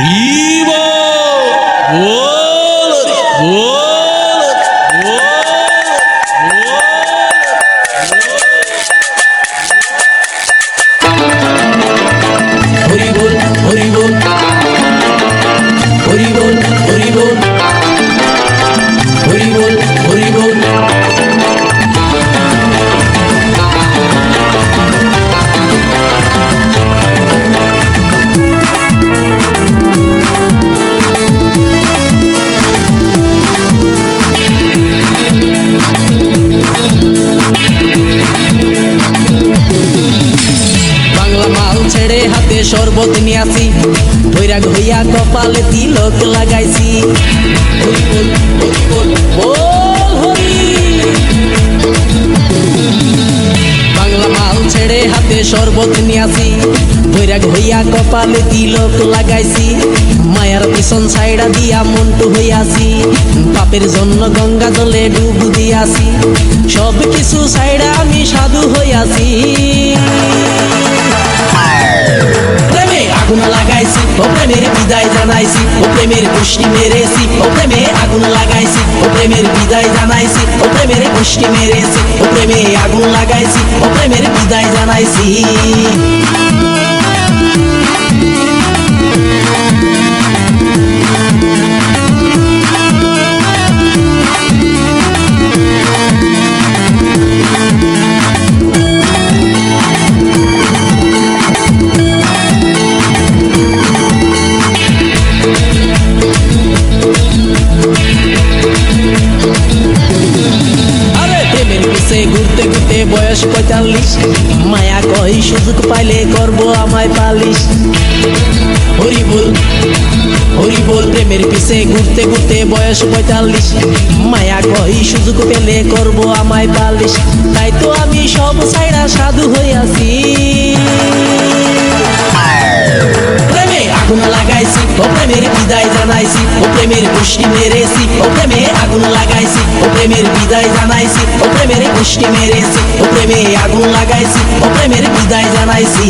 Vivo! Gol! Gol! Hori bol, hori bol, hori bol, hori bol, hori bol, hori bol. ছেড়ে হাতে শরবত নিয়াছি বৈরাগ হইয়া কপালে তিলক লাগাইছি হরি বল হরি বল বল হরি বাংলা মাল ছেড়ে হাতে শরবত নিয়াছি বৈরাগ হইয়া কপালে তিলক লাগাইছি মায়ার পিছন ছাইড়া দিয়া মন্টু হইয়াছি পাপের জন্য গঙ্গা জলে ডুব দিয়াছি সব কিছু ছাইড়া আমি সাধু হইয়াছি আগুন লাগাইছি ও প্রেমের বিদায় জানাইছি ও প্রেমের গোষ্ঠী মেরেছি ও প্রেমে আগুন লাগাইছি ও প্রেমের বিদায় জানাইছি ও প্রেমের গোষ্ঠী মেরেছি ও প্রেমে আগুন লাগাইছি ও প্রেমের বিদায় জানাইছি ঘুরতে ঘুরতে বয়স ৪৫ মায়া কই সুযোগ পাইলে করব আমায় পালিশ হরি বল প্রেমের পিছে ঘুরতে ঘুরতে বয়স ৪৫ মায়া কই সুযোগ পেলে করব আমায় পালিশ তাই তো আমি সব ছাইড়া সাধু হইয়াছি আগুন লাগাইছি ও প্রেমের বিদায় জানাইছি ও প্রেমের গোষ্ঠী মেরেছি ও প্রেমে আগুন লাগাইছি ও প্রেমের বিদায় জানাইছি ও প্রেমের গোষ্ঠী মেরেছি ও প্রেমে আগুন লাগাইছি ও প্রেমের বিদায় জানাইছি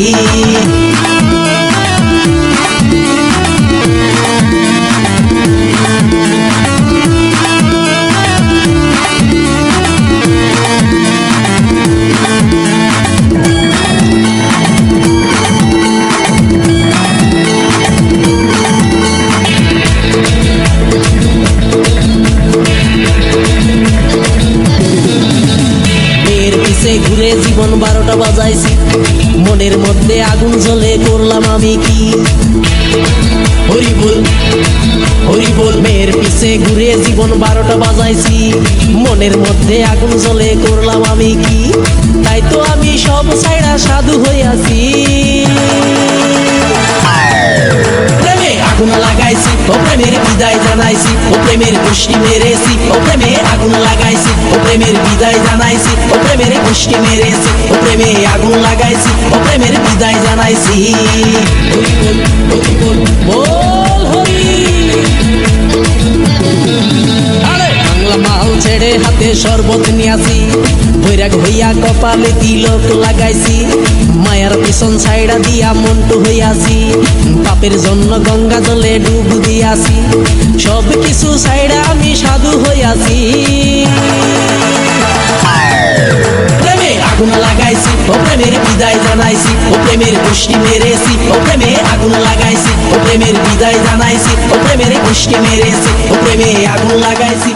ঘুরে জীবন ১২টা বাজাইছি মনের মধ্যে আগুন জ্বলে করলাম আমি কি হরি বল মেয়ের পিছে ঘুরে জীবন ১২টা বাজাইছি মনের মধ্যে আগুন জ্বলে করলাম আমি কি তাই তো আমি সব ছাইড়া সাধু হইয়াছি আগুন লাগাইছি ও প্রেমের বিদায় জানাইছি ও প্রেমের গোষ্ঠী মেরেছি ও প্রেমে আগুন লাগাইছি ও প্রেমের বিদায় জানাইছি ও প্রেমের গোষ্ঠী মেরেছি ও প্রেমে আগুন লাগাইছি ও প্রেমের বিদায় জানাইছি হরি বল বল হরি বাংলা মাল ছেড়ে হাতে শরবত নিয়াছি বৈরাগ হইয়া কপালে তিলক লাগাইছি মায়ার পিছন ছাইড়া দিয়া মন্টু হইয়াছি পাপের জন্য গঙ্গা জলে ডুব দিয়াছি সব কিছু ছাইড়া আমি সাধু হইয়াছি আগুন লাগাইছি ও প্রেমের বিদায় জানাইছি ও প্রেমের গোষ্ঠী মেরেছি ও প্রেমে আগুন লাগাইছি ও প্রেমের বিদায় জানাইছি ও প্রেমের গোষ্ঠী মেরেছি ও প্রেমে আগুন লাগাইছি